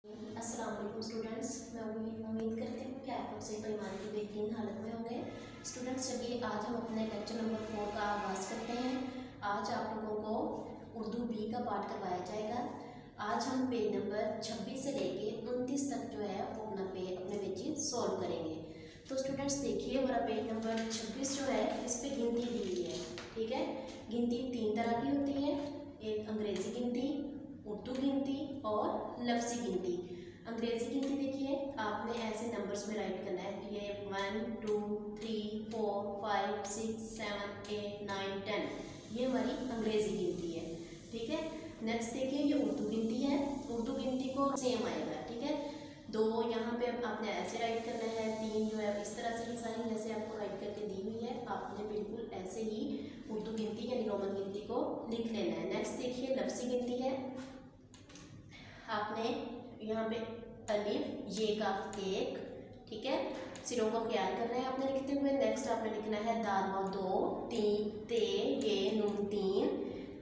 अस्सलाम वालेकुम स्टूडेंट्स, मैं उम्मीद करती हूँ कि आप लोग सही परिवार की बेहतरीन हालत में होंगे। स्टूडेंट्स, चलिए आज हम अपने लेक्चर नंबर 4 का आगाज़ करते हैं। आज आप लोगों को उर्दू बी का पार्ट करवाया जाएगा। आज हम पेज नंबर 26 से लेके 29 तक जो है वो अपने पेज सॉल्व करेंगे। तो स्टूडेंट्स देखिए, हमारा पेज नंबर 26 जो है इस पर गिनती दी हुई है। ठीक है, गिनती 3 तरह की होती है, एक अंग्रेज़ी गिनती, उर्दू गिनती और लफ्ज़ी गिनती। अंग्रेज़ी गिनती देखिए, आपने ऐसे नंबर्स में राइट करना है। ये 1 2 3 4 5 6 7 8 9 10, ये हमारी अंग्रेज़ी गिनती है। ठीक है, नेक्स्ट देखिए, ये उर्दू गिनती है। उर्दू गिनती को सेम आएगा। ठीक है, 2 यहाँ पे आपने ऐसे राइट करना है, 3 जो है इस तरह से, सारी जैसे आपको राइट करके दी हुई है, आपने बिल्कुल ऐसे ही उर्दू गिनती यानी रोमन गिनती को लिख लेना है। नेक्स्ट देखिए, लफ्ज़ी गिनती है। आपने यहाँ पे अलिफ ये का 1, ठीक है, सिरों का ख्याल करना है आपने लिखते हुए। नेक्स्ट आपने लिखना है दाल वाव 2, 3 ते ये नून 3,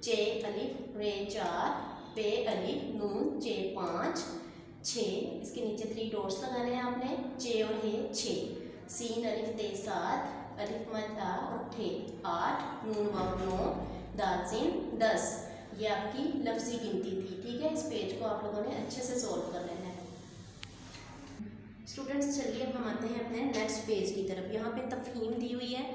चे अलिफ रे 4, पे अलिफ नून चे 5 6, इसके नीचे 3 डॉट्स लगाने हैं आपने, चे और हे 6, सीन अलिफ ते 7, अलिफ मद आ और ठे 8, नून वाव 9, दाल सीन 10। ये आपकी लफ्ज़ी गिनती थी। ठीक है, इस पेज को आप लोगों ने अच्छे से सॉल्व कर लेना है। स्टूडेंट्स, चलिए अब हम आते हैं अपने नेक्स्ट पेज की तरफ। यहाँ पे तफहीम दी हुई है।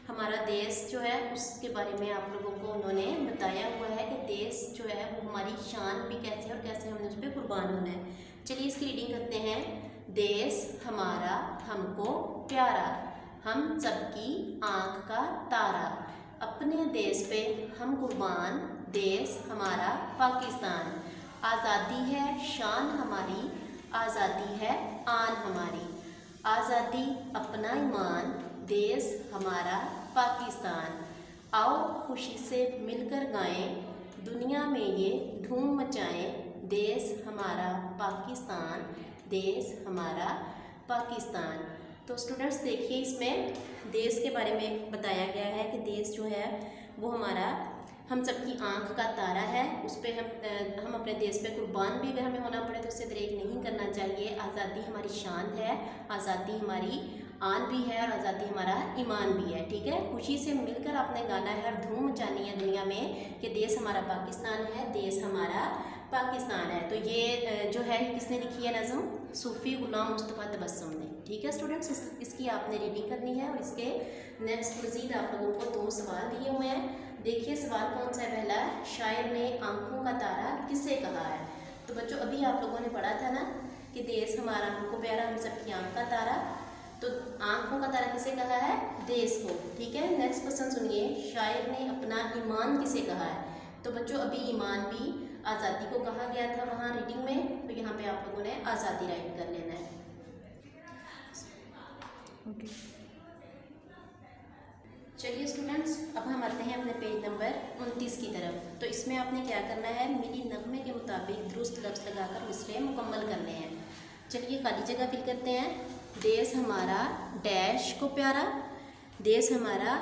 हमारा देश जो है उसके बारे में आप लोगों को उन्होंने बताया हुआ है कि देश जो है वो हमारी शान भी कैसे है और कैसे हमने उस पर कुर्बान होना है। चलिए इसकी रीडिंग करते हैं। देश हमारा हमको प्यारा, हम सबकी आँख का तारा, अपने देश पे हम कुर्बान, देश हमारा पाकिस्तान, आज़ादी है शान हमारी, आज़ादी है आन हमारी, आज़ादी अपना ईमान, देश हमारा पाकिस्तान, आओ खुशी से मिलकर गाएं, दुनिया में ये धूम मचाएं, देश हमारा पाकिस्तान, देश हमारा पाकिस्तान। तो स्टूडेंट्स देखिए, इसमें देश के बारे में बताया गया है कि देश जो है वो हमारा हम सबकी आँख का तारा है। उस पर हम अपने देश पे कुर्बान भी अगर हमें होना पड़े तो उससे दरेक नहीं करना चाहिए। आज़ादी हमारी शान है, आज़ादी हमारी आन भी है और आज़ादी हमारा ईमान भी है। ठीक है, खुशी से मिलकर आपने गाना है और धूम मचानी है दुनिया में कि देश हमारा पाकिस्तान है, देश हमारा पाकिस्तान है। तो ये जो है किसने लिखी है नज़म? सूफ़ी गुलाम मुस्तफ़ा तबस्सुम ने। ठीक है स्टूडेंट्स, इसकी आपने रीडिंग करनी है और इसके नेक्स्ट मज़ीद आप लोगों को 2 सवाल दिए हुए हैं। देखिए सवाल कौन सा है पहला, शायर ने आँखों का तारा किसे कहा है? तो बच्चों अभी आप लोगों ने पढ़ा था ना कि देश हमारा हमको प्यारा, हम सबकी आँख का तारा। तो आँखों का तारा किसे कहा है? देश को। ठीक है, नेक्स्ट क्वेश्चन सुनिए, शायर ने अपना ईमान किसे कहा है? तो बच्चों अभी ईमान भी आज़ादी को कहा गया था वहाँ रीडिंग में, तो यहाँ पे आप लोगों ने आज़ादी राइट कर लेना है। चलिए स्टूडेंट्स, अब हम आते हैं अपने पेज नंबर 29 की तरफ। तो इसमें आपने क्या करना है, मिली नगमे के मुताबिक दुरुस्त लफ्ज़ लगाकर मिसरे मुकम्मल करने हैं। चलिए खाली जगह फिल करते हैं। देश हमारा डैश को प्यारा, देश हमारा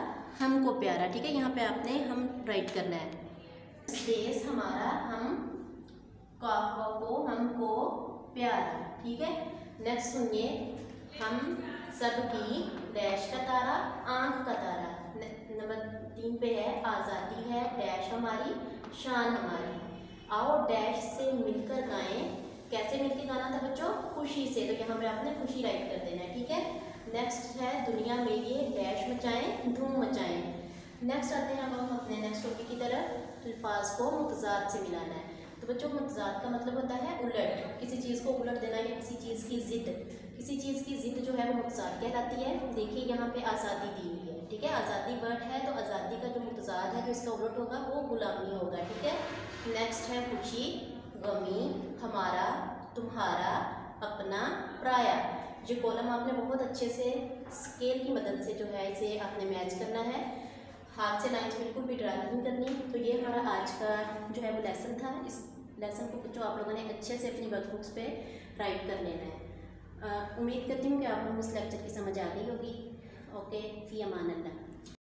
हमको प्यारा। ठीक है, यहाँ पे आपने हम राइट करना है। देश हमारा हम को हमको प्यारा। ठीक है, नेक्स्ट सुनिए, हम सबकी डैश का तारा, आँख का तारा। नंबर 3 पे है आज़ादी है डैश हमारी, शान हमारी, आओ डैश से मिलकर गाएं। कैसे मिलकर गाना था बच्चों? खुशी से। तो यहाँ पे आपने खुशी राइट कर देना है। ठीक है, नेक्स्ट है दुनिया में ये डैश मचाएं, धूम मचाएं। नेक्स्ट आते हैं अब हम अपने नेक्स्ट टॉपिक की तरफ। अल्फाज को मुतज़ाद से मिलाना है। तो बच्चों मुतज़ाद का मतलब होता है उलट, किसी चीज़ को उलट देना या किसी चीज़ की ज़िद। किसी चीज़ की ज़िद जो है वो मुतज़ाद कहलाती है। देखिए यहाँ पे आज़ादी दी हुई है। ठीक है, आज़ादी वर्ड है तो आज़ादी का जो मुतज़ाद है, जो इसका उलट होगा वो गुलामी होगा। ठीक है, नेक्स्ट है खुशी, गमी, हमारा, तुम्हारा, अपना, पराया। ये कॉलम आपने बहुत अच्छे से स्केल की मदद से जो है इसे आपने मैच करना है। हाथ से लाइन्स बिल्कुल भी ड्रा नहीं करनी। तो ये हमारा आज का जो है वो लेसन था। इस लेसन को जो आप लोगों ने अच्छे से अपनी वर्कबुक्स पे राइट कर लेना है। उम्मीद करती हूँ कि आप लोगों को इस लेक्चर की समझ आ गई होगी। ओके, फ़ी अमान अल्लाह।